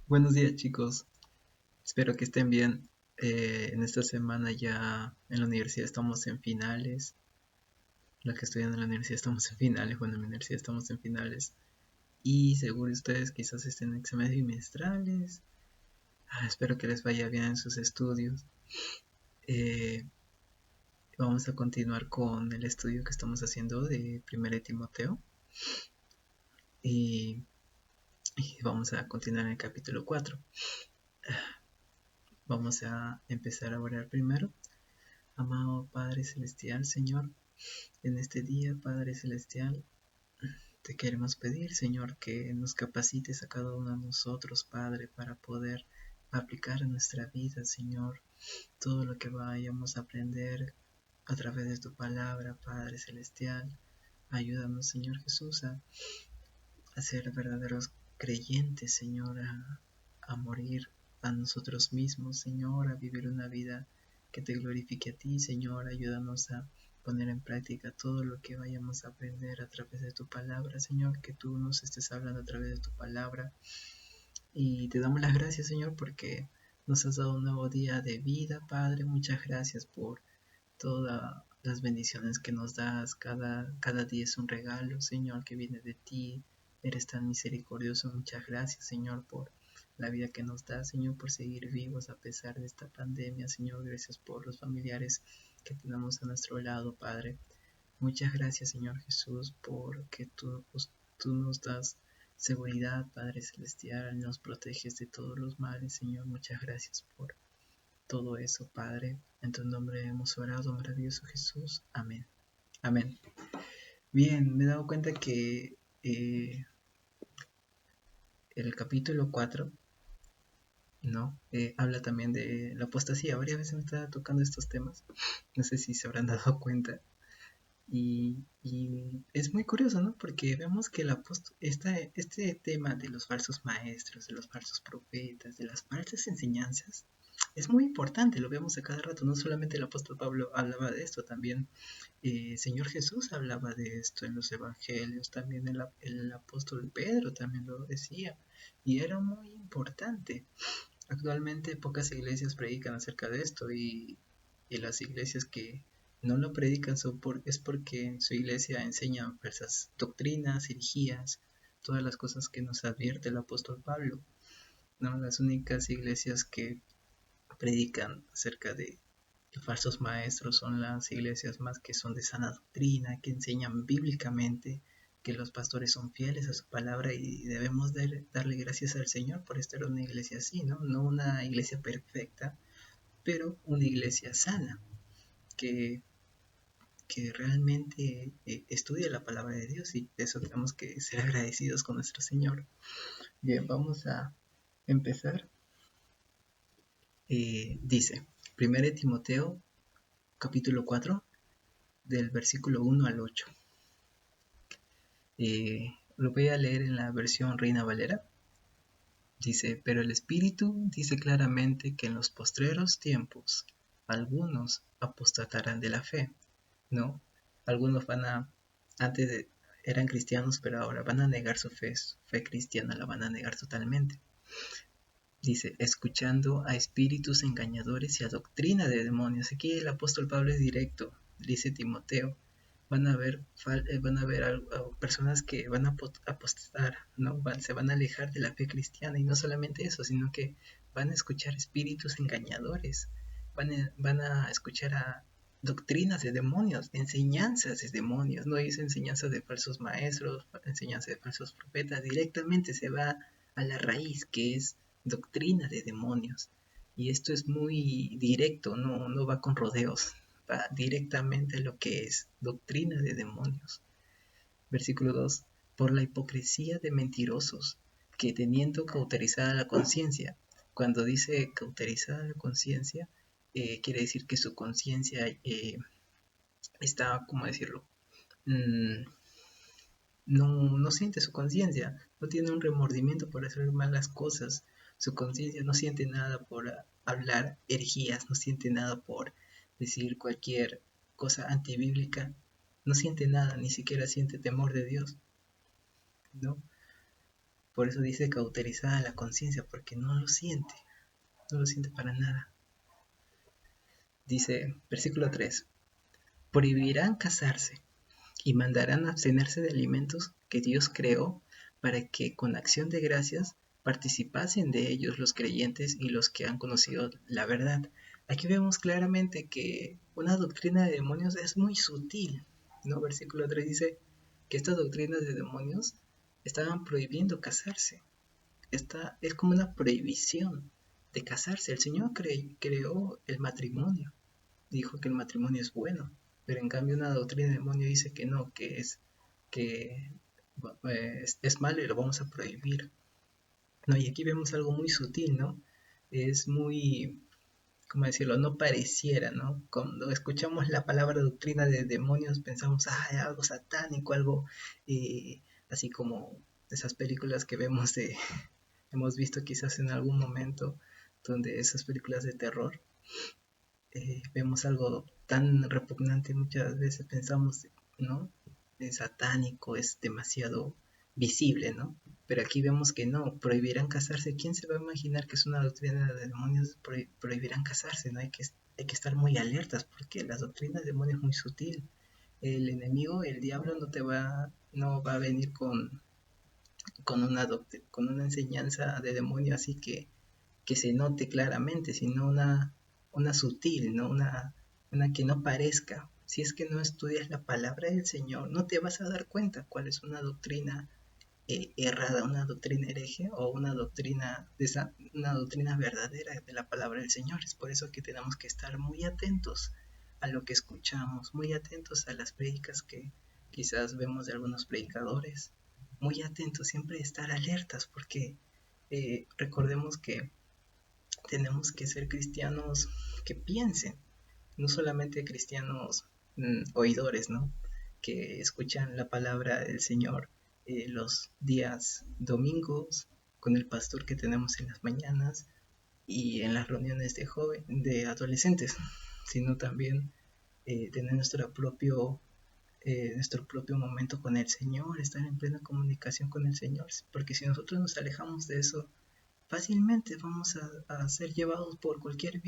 Buenos días, chicos. Espero que estén bien. En esta semana ya en la universidad estamos en finales. Los que estudian en la universidad estamos en finales. Bueno, en mi universidad estamos en finales. Y seguro ustedes quizás estén en exámenes bimestrales. Espero que les vaya bien en sus estudios. Eh, Vamos a continuar con el estudio que estamos haciendo de 1 Timoteo. Y, y vamos a continuar en el capítulo 4. Vamos a empezar a orar primero. Amado Padre Celestial, Señor, en este día, Padre Celestial, te queremos pedir, Señor, que nos capacites a cada uno de nosotros, Padre, para poder aplicar en nuestra vida, Señor, todo lo que vayamos a aprender a través de tu palabra, Padre Celestial. Ayúdanos, Señor Jesús, a ser verdaderos creyentes, Señor, a morir a nosotros mismos, Señor, a vivir una vida que te glorifique a ti, Señor. Ayúdanos a poner en práctica todo lo que vayamos a aprender a través de tu palabra, Señor, que tú nos estés hablando a través de tu palabra. Y te damos las gracias, Señor, porque nos has dado un nuevo día de vida, Padre. Muchas gracias por todas las bendiciones que nos das. Cada día es un regalo, Señor, que viene de ti. Eres tan misericordioso. Muchas gracias, Señor, por la vida que nos das, Señor, por seguir vivos a pesar de esta pandemia, Señor. Gracias por los familiares que tenemos a nuestro lado, Padre. Muchas gracias, Señor Jesús, porque tú nos das seguridad, Padre Celestial, nos proteges de todos los males, Señor. Muchas gracias por todo eso, Padre. En tu nombre hemos orado, maravilloso Jesús. Amén. Amén. Bien, me he dado cuenta que el capítulo 4, ¿no? Habla también de la apostasía. Varias veces me está tocando estos temas. No sé si se habrán dado cuenta. Y es muy curioso, ¿no? Porque vemos que este tema de los falsos maestros, de los falsos profetas, de las falsas enseñanzas, es muy importante, lo vemos a cada rato. No solamente el apóstol Pablo hablaba de esto, también el Señor Jesús hablaba de esto en los evangelios, también el apóstol Pedro también lo decía, y era muy importante. Actualmente pocas iglesias predican acerca de esto y las iglesias que no lo predican es porque en su iglesia enseñan falsas doctrinas, herejías, todas las cosas que nos advierte el apóstol Pablo, ¿no? Las únicas iglesias que predican acerca de falsos maestros son las iglesias más que son de sana doctrina, que enseñan bíblicamente, que los pastores son fieles a su palabra y debemos darle gracias al Señor por estar en una iglesia así, ¿no? No una iglesia perfecta, pero una iglesia sana, que, que realmente estudia la palabra de Dios y de eso tenemos que ser agradecidos con nuestro Señor. Bien, vamos a empezar. Dice, 1 Timoteo capítulo 4 del versículo 1 al 8. Lo voy a leer en la versión Reina Valera. Dice, pero el Espíritu dice claramente que en los postreros tiempos algunos apostatarán de la fe, ¿no? Algunos eran cristianos, pero ahora van a negar su fe cristiana, la van a negar totalmente. Dice, escuchando a espíritus engañadores y a doctrina de demonios. Aquí el apóstol Pablo es directo, dice Timoteo, van a haber personas que van a apostar, ¿no? Se van a alejar de la fe cristiana y no solamente eso, sino que van a escuchar espíritus engañadores, van a escuchar a doctrinas de demonios, enseñanzas de demonios, no es enseñanza de falsos maestros, enseñanza de falsos profetas, directamente se va a la raíz que es doctrina de demonios. Y esto es muy directo, no va con rodeos, va directamente a lo que es doctrina de demonios. Versículo 2. Por la hipocresía de mentirosos, que teniendo cauterizada la conciencia, cuando dice cauterizada la conciencia, quiere decir que su conciencia está, ¿cómo decirlo? No siente su conciencia, no tiene un remordimiento por hacer malas cosas, su conciencia no siente nada por hablar herejías, no siente nada por decir cualquier cosa antibíblica, no siente nada, ni siquiera siente temor de Dios, ¿no? Por eso dice cauterizada la conciencia, porque no lo siente para nada. Dice, versículo 3, prohibirán casarse y mandarán abstenerse de alimentos que Dios creó para que con acción de gracias participasen de ellos los creyentes y los que han conocido la verdad. Aquí vemos claramente que una doctrina de demonios es muy sutil, ¿no? Versículo 3 dice que estas doctrinas de demonios estaban prohibiendo casarse. Esta es como una prohibición de casarse. El Señor creó el matrimonio, dijo que el matrimonio es bueno, pero en cambio una doctrina de demonio dice que no, que es malo y lo vamos a prohibir. No, y aquí vemos algo muy sutil, ¿no? Es muy, ¿cómo decirlo? No pareciera, ¿no? Cuando escuchamos la palabra doctrina de demonios pensamos, algo satánico, algo así como esas películas que vemos hemos visto quizás en algún momento, donde esas películas de terror, vemos algo tan repugnante, muchas veces pensamos, ¿no? Es satánico, es demasiado visible, ¿no? Pero aquí vemos que no, prohibirán casarse. ¿Quién se va a imaginar que es una doctrina de demonios? Prohibirán casarse, ¿no? Hay que estar muy alertas porque la doctrina de demonios es muy sutil. El enemigo, el diablo, no va a venir con una enseñanza de demonio así que se note claramente, sino una sutil, ¿no? Una que no parezca. Si es que no estudias la palabra del Señor, no te vas a dar cuenta cuál es una doctrina errada, una doctrina hereje o una doctrina verdadera de la palabra del Señor. Es por eso que tenemos que estar muy atentos a lo que escuchamos, muy atentos a las prédicas que quizás vemos de algunos predicadores, muy atentos, siempre estar alertas, porque recordemos que tenemos que ser cristianos que piensen, no solamente cristianos oidores, ¿no? Que escuchan la palabra del Señor los días domingos con el pastor que tenemos en las mañanas y en las reuniones de adolescentes, sino también tener nuestro propio momento con el Señor, estar en plena comunicación con el Señor, porque si nosotros nos alejamos de eso, fácilmente vamos a ser llevados por cualquier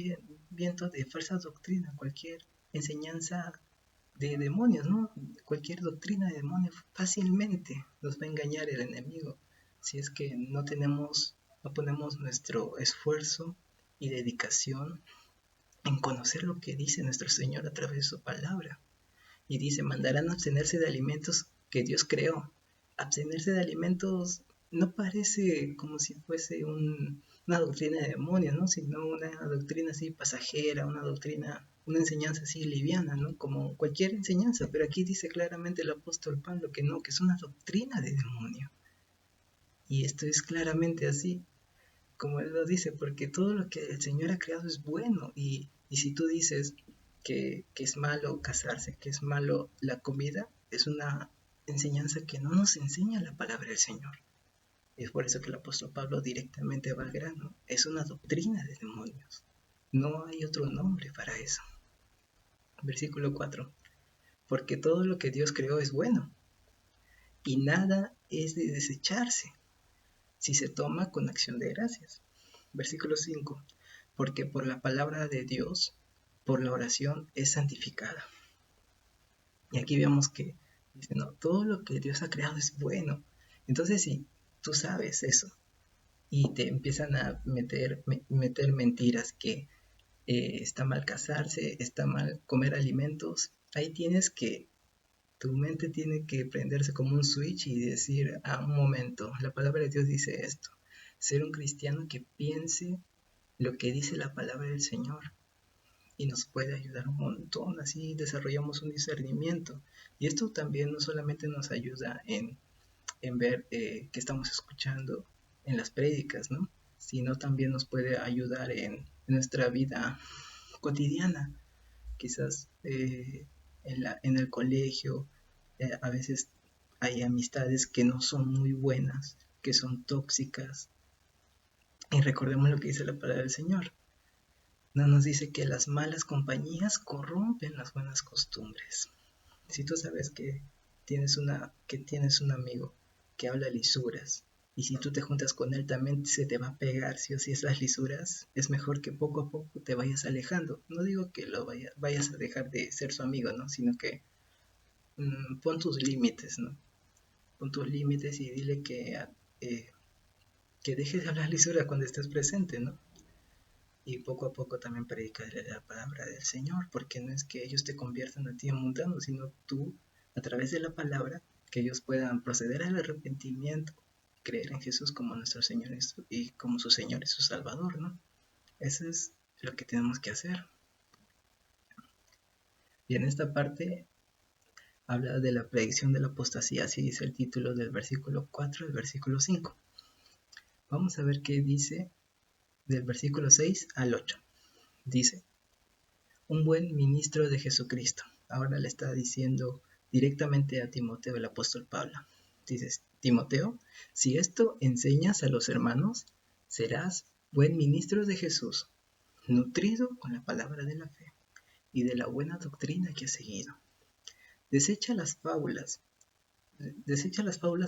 viento de falsa doctrina, cualquier enseñanza de demonios, ¿no? Cualquier doctrina de demonios fácilmente nos va a engañar el enemigo si es que no ponemos nuestro esfuerzo y dedicación en conocer lo que dice nuestro Señor a través de su palabra. Y dice, mandarán a abstenerse de alimentos que Dios creó. Abstenerse de alimentos no parece como si fuese una doctrina de demonios, ¿no? Sino una doctrina así pasajera, una enseñanza así liviana, ¿no? Como cualquier enseñanza, pero aquí dice claramente el apóstol Pablo que no, que es una doctrina de demonio. Y esto es claramente así, como él lo dice, porque todo lo que el Señor ha creado es bueno, y si tú dices que es malo casarse, que es malo la comida, es una enseñanza que no nos enseña la palabra del Señor. Es por eso que el apóstol Pablo directamente va al grano. Es una doctrina de demonios. No hay otro nombre para eso. Versículo 4. Porque todo lo que Dios creó es bueno, y nada es de desecharse si se toma con acción de gracias. Versículo 5. Porque por la palabra de Dios, por la oración, es santificada. Y aquí vemos que dice, no, todo lo que Dios ha creado es bueno. Entonces, si tú sabes eso y te empiezan a meter mentiras que está mal casarse, está mal comer alimentos, ahí tu mente tiene que prenderse como un switch y decir, un momento, la palabra de Dios dice esto. Ser un cristiano que piense lo que dice la palabra del Señor, y nos puede ayudar un montón, así desarrollamos un discernimiento. Y esto también no solamente nos ayuda en ver qué estamos escuchando en las prédicas, ¿no? Sino también nos puede ayudar en nuestra vida cotidiana. Quizás en el colegio a veces hay amistades que no son muy buenas, que son tóxicas. Y recordemos lo que dice la palabra del Señor. No nos dice que las malas compañías corrompen las buenas costumbres. Si tú sabes que tienes un amigo que habla lisuras, Y si tú te juntas con él, también se te va a pegar, sí o sí, esas lisuras. Es mejor que poco a poco te vayas alejando. No digo que vayas a dejar de ser su amigo, ¿no? Sino que pon tus límites, ¿no? Pon tus límites y dile eh, que dejes de hablar lisura cuando estés presente, ¿no? Y poco a poco también predicarle la palabra del Señor, porque no es que ellos te conviertan a ti en mundano, sino tú, a través de la palabra, que ellos puedan proceder al arrepentimiento, creer en Jesús como nuestro Señor y como su Señor y su Salvador, ¿no? Eso es lo que tenemos que hacer. Y en esta parte habla de la predicción de la apostasía, así dice el título del versículo 4 al versículo 5. Vamos a ver qué dice del versículo 6 al 8. Dice: un buen ministro de Jesucristo. Ahora le está diciendo directamente a Timoteo el apóstol Pablo. Dices: Timoteo, si esto enseñas a los hermanos, serás buen ministro de Jesús, nutrido con la palabra de la fe y de la buena doctrina que has seguido. Desecha las fábulas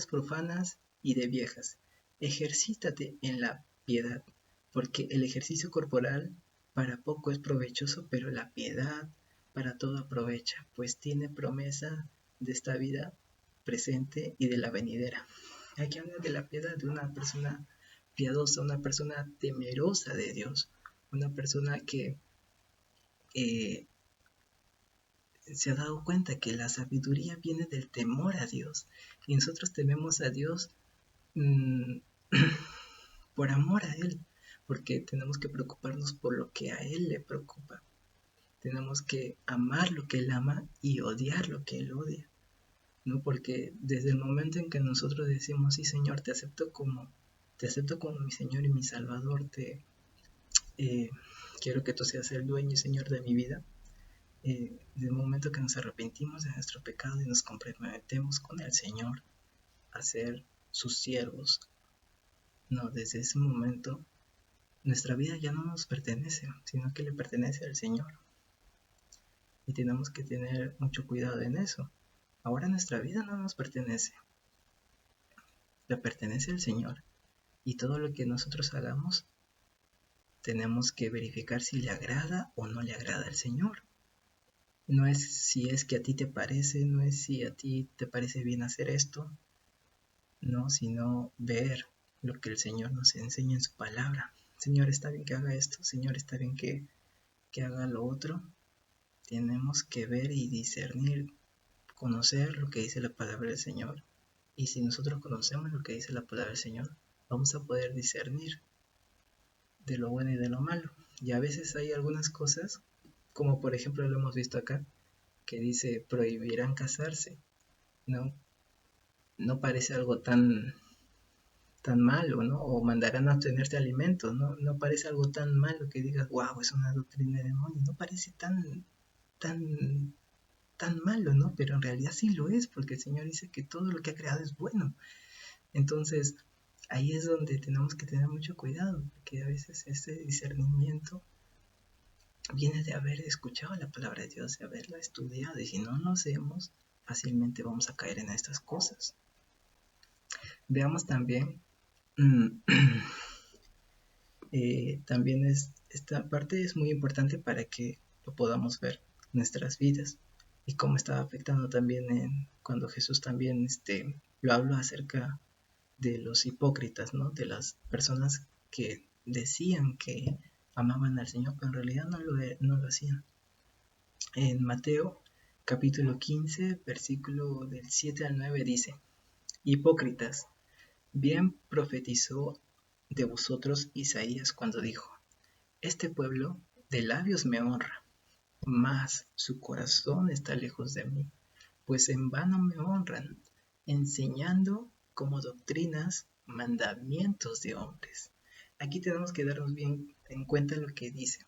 profanas y de viejas. Ejercítate en la piedad, porque el ejercicio corporal para poco es provechoso, pero la piedad para todo aprovecha, pues tiene promesa de esta vida presente y de la venidera. Aquí habla de la piedad de una persona piadosa, una persona temerosa de Dios, una persona que eh, se ha dado cuenta que la sabiduría viene del temor a Dios, y nosotros tememos a Dios mmm, por amor a Él, porque tenemos que preocuparnos por lo que a Él le preocupa. Tenemos que amar lo que Él ama y odiar lo que Él odia, ¿no? Porque desde el momento en que nosotros decimos: sí, Señor, te acepto como mi Señor y mi Salvador, eh, quiero que tú seas el dueño y Señor de mi vida, desde el momento que nos arrepentimos de nuestro pecado y nos comprometemos con el Señor a ser sus siervos, no, desde ese momento nuestra vida ya no nos pertenece, sino que le pertenece al Señor. Y tenemos que tener mucho cuidado en eso. Ahora nuestra vida no nos pertenece, le pertenece al Señor. Y todo lo que nosotros hagamos, tenemos que verificar si le agrada o no le agrada al Señor. No es si es que a ti te parece, no es si a ti te parece bien hacer esto, no, sino ver lo que el Señor nos enseña en su palabra. Señor, está bien que haga esto, Señor, está bien que haga lo otro. Tenemos que ver y discernir, conocer lo que dice la palabra del Señor. Y si nosotros conocemos lo que dice la palabra del Señor, vamos a poder discernir de lo bueno y de lo malo. Y a veces hay algunas cosas, como por ejemplo lo hemos visto acá, que dice prohibirán casarse. No, no parece algo tan malo, ¿no? O mandarán a obtenerte alimentos, ¿no? No parece algo tan malo que digas: wow, es una doctrina de demonios. No parece tan, tan malo, ¿no? Pero en realidad sí lo es, porque el Señor dice que todo lo que ha creado es bueno. Entonces, ahí es donde tenemos que tener mucho cuidado, porque a veces ese discernimiento viene de haber escuchado la palabra de Dios, de haberla estudiado, y si no lo hacemos, fácilmente vamos a caer en estas cosas. Veamos también, también esta parte es muy importante para que lo podamos ver en nuestras vidas y cómo estaba afectando también cuando Jesús también lo habló acerca de los hipócritas, ¿no? De las personas que decían que amaban al Señor, pero en realidad no lo hacían. En Mateo capítulo 15, versículo del 7 al 9 dice: hipócritas, bien profetizó de vosotros Isaías cuando dijo: este pueblo de labios me honra, mas su corazón está lejos de mí, pues en vano me honran, enseñando como doctrinas mandamientos de hombres. Aquí tenemos que darnos bien en cuenta lo que dice.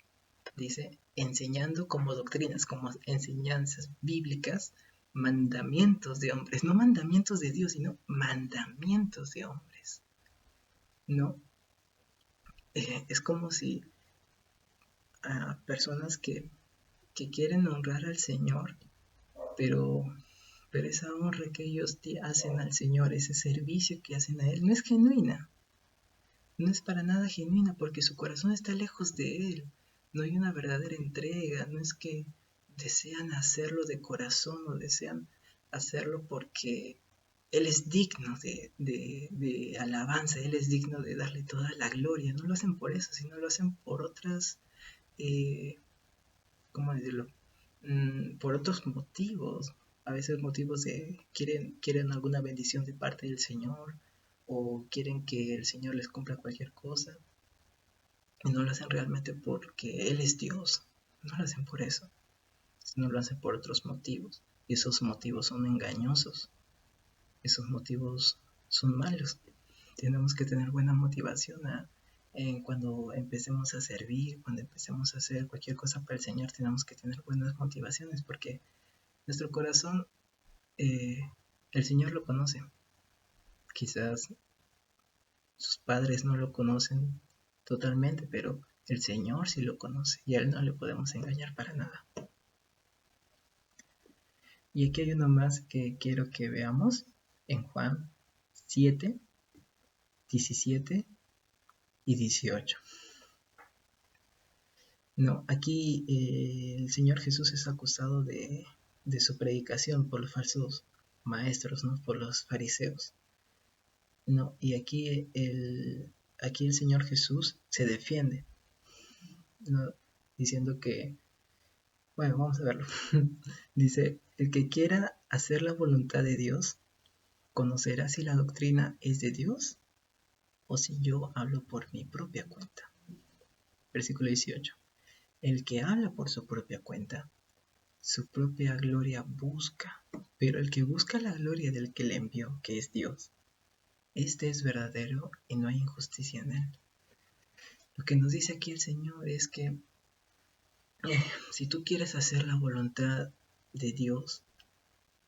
Dice: enseñando como doctrinas, como enseñanzas bíblicas, mandamientos de hombres. No mandamientos de Dios, sino mandamientos de hombres. ¿No? Es como si personas que quieren honrar al Señor, pero pero esa honra que ellos hacen al Señor, ese servicio que hacen a Él, no es genuina, no es para nada genuina porque su corazón está lejos de Él, no hay una verdadera entrega, no es que desean hacerlo de corazón o desean hacerlo porque Él es digno de alabanza, Él es digno de darle toda la gloria, no lo hacen por eso, sino lo hacen por otras, ¿cómo decirlo? Por otros motivos, a veces motivos de quieren alguna bendición de parte del Señor o quieren que el Señor les cumpla cualquier cosa y no lo hacen realmente porque Él es Dios, no lo hacen por eso, sino lo hacen por otros motivos y esos motivos son engañosos, esos motivos son malos. Tenemos que tener buena motivación cuando empecemos a servir, cuando empecemos a hacer cualquier cosa para el Señor, tenemos que tener buenas motivaciones porque nuestro corazón, eh, el Señor lo conoce. Quizás sus padres no lo conocen totalmente, pero el Señor sí lo conoce y a Él no le podemos engañar para nada. Y aquí hay uno más que quiero que veamos en Juan 7, 17 y 18. No, aquí el Señor Jesús es acusado de su predicación por los falsos maestros, ¿no? Por los fariseos. No, y aquí el Señor Jesús se defiende, ¿no? Diciendo que, bueno, vamos a verlo. Dice, el que quiera hacer la voluntad de Dios, conocerá si la doctrina es de Dios o si yo hablo por mi propia cuenta. Versículo 18. El que habla por su propia cuenta, su propia gloria busca, pero el que busca la gloria del que le envió, que es Dios, este es verdadero y no hay injusticia en él. Lo que nos dice aquí el Señor es que si tú quieres hacer la voluntad de Dios,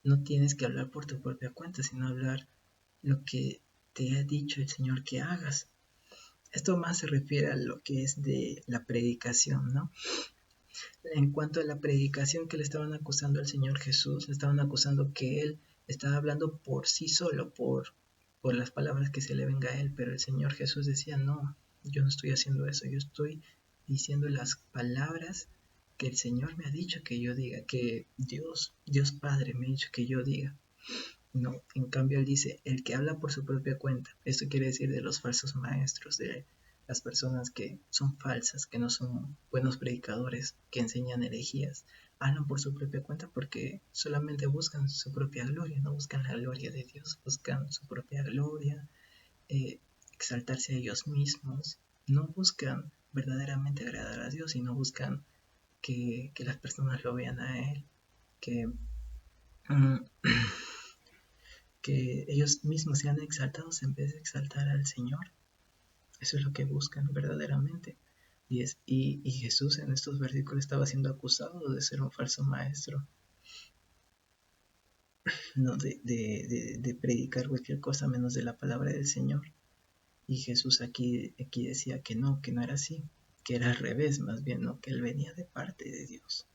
no tienes que hablar por tu propia cuenta, sino hablar lo que te ha dicho el Señor que hagas. Esto más se refiere a lo que es de la predicación, ¿no? En cuanto a la predicación que le estaban acusando al Señor Jesús, le estaban acusando que Él estaba hablando por sí solo, por las palabras que se le venga a Él, pero el Señor Jesús decía, no, yo no estoy haciendo eso, yo estoy diciendo las palabras que el Señor me ha dicho que yo diga, que Dios Padre me ha dicho que yo diga. No, en cambio él dice, el que habla por su propia cuenta, esto quiere decir de los falsos maestros, de las personas que son falsas, que no son buenos predicadores, que enseñan herejías, hablan por su propia cuenta porque solamente buscan su propia gloria, no buscan la gloria de Dios, buscan su propia gloria, exaltarse a ellos mismos, no buscan verdaderamente agradar a Dios, sino buscan que las personas lo vean a Él, que que ellos mismos sean exaltados en vez de exaltar al Señor. Eso es lo que buscan verdaderamente. Y Jesús en estos versículos estaba siendo acusado de ser un falso maestro, no de predicar cualquier cosa menos de la palabra del Señor. Y Jesús aquí decía que no era así, que era al revés, más bien, ¿no? Que él venía de parte de Dios.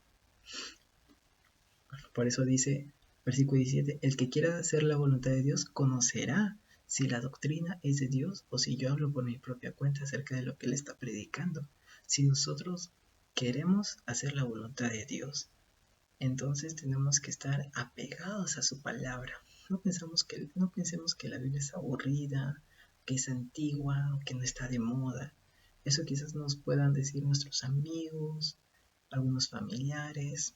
Por eso dice, versículo 17, el que quiera hacer la voluntad de Dios conocerá si la doctrina es de Dios o si yo hablo por mi propia cuenta acerca de lo que él está predicando. Si nosotros queremos hacer la voluntad de Dios, entonces tenemos que estar apegados a su palabra. No pensemos que la Biblia es aburrida, que es antigua o que no está de moda. Eso quizás nos puedan decir nuestros amigos, algunos familiares.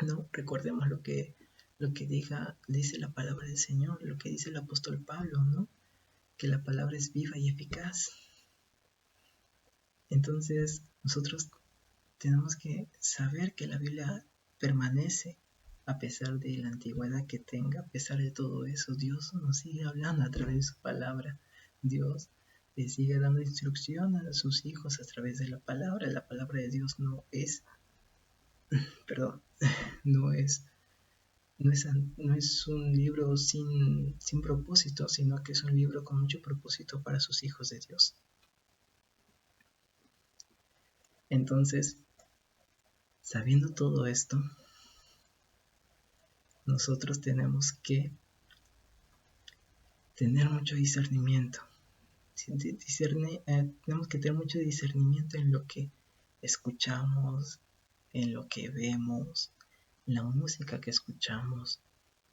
No, recordemos lo que dice la palabra del Señor, lo que dice el apóstol Pablo, ¿no? Que la palabra es viva y eficaz. Entonces, nosotros tenemos que saber que la Biblia permanece a pesar de la antigüedad que tenga, a pesar de todo eso. Dios nos sigue hablando a través de su palabra. Dios le sigue dando instrucción a sus hijos a través de la palabra. La palabra de Dios no es, perdón, no es no es un libro sin propósito, sino que es un libro con mucho propósito para sus hijos de Dios. Entonces, sabiendo todo esto, nosotros tenemos que tener mucho discernimiento. Tenemos que tener mucho discernimiento en lo que escuchamos, en lo que vemos, en la música que escuchamos.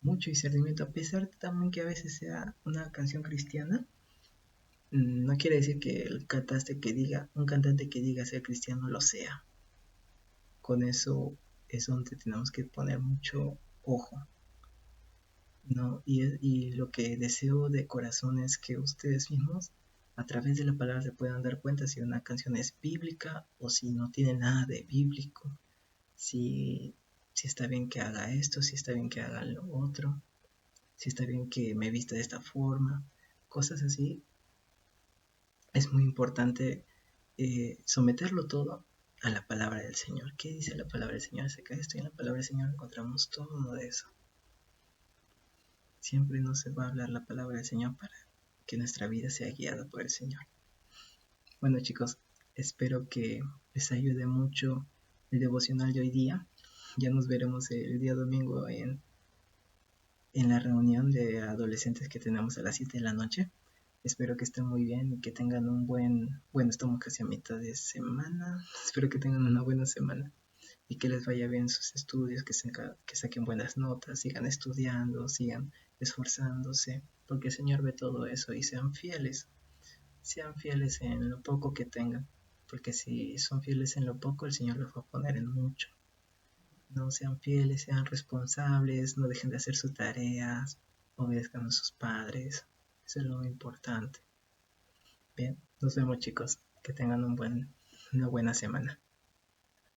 Mucho discernimiento, a pesar de también que a veces sea una canción cristiana. No quiere decir que un cantante que diga ser cristiano lo sea. Con eso es donde tenemos que poner mucho ojo, ¿no? Y lo que deseo de corazón es que ustedes mismos, a través de la palabra, se puedan dar cuenta si una canción es bíblica o si no tiene nada de bíblico, si está bien que haga esto, si está bien que haga lo otro, si está bien que me vista de esta forma, cosas así. Es muy importante someterlo todo a la palabra del Señor. ¿Qué dice la palabra del Señor acerca de esto? Y en la palabra del Señor encontramos todo de eso. Siempre nos va a hablar la palabra del Señor para que nuestra vida sea guiada por el Señor. Bueno, chicos, espero que les ayude mucho el devocional de hoy día. Ya nos veremos el día domingo en la reunión de adolescentes que tenemos a las 7 de la noche. Espero que estén muy bien y que tengan bueno, estamos casi a mitad de semana. Espero que tengan una buena semana y que les vaya bien sus estudios, que saquen buenas notas, sigan estudiando, sigan esforzándose, porque el Señor ve todo eso y sean fieles en lo poco que tengan, porque si son fieles en lo poco, el Señor los va a poner en mucho. No sean fieles, sean responsables, no dejen de hacer sus tareas, obedezcan a sus padres, eso es lo importante. Bien, nos vemos chicos, que tengan una buena semana.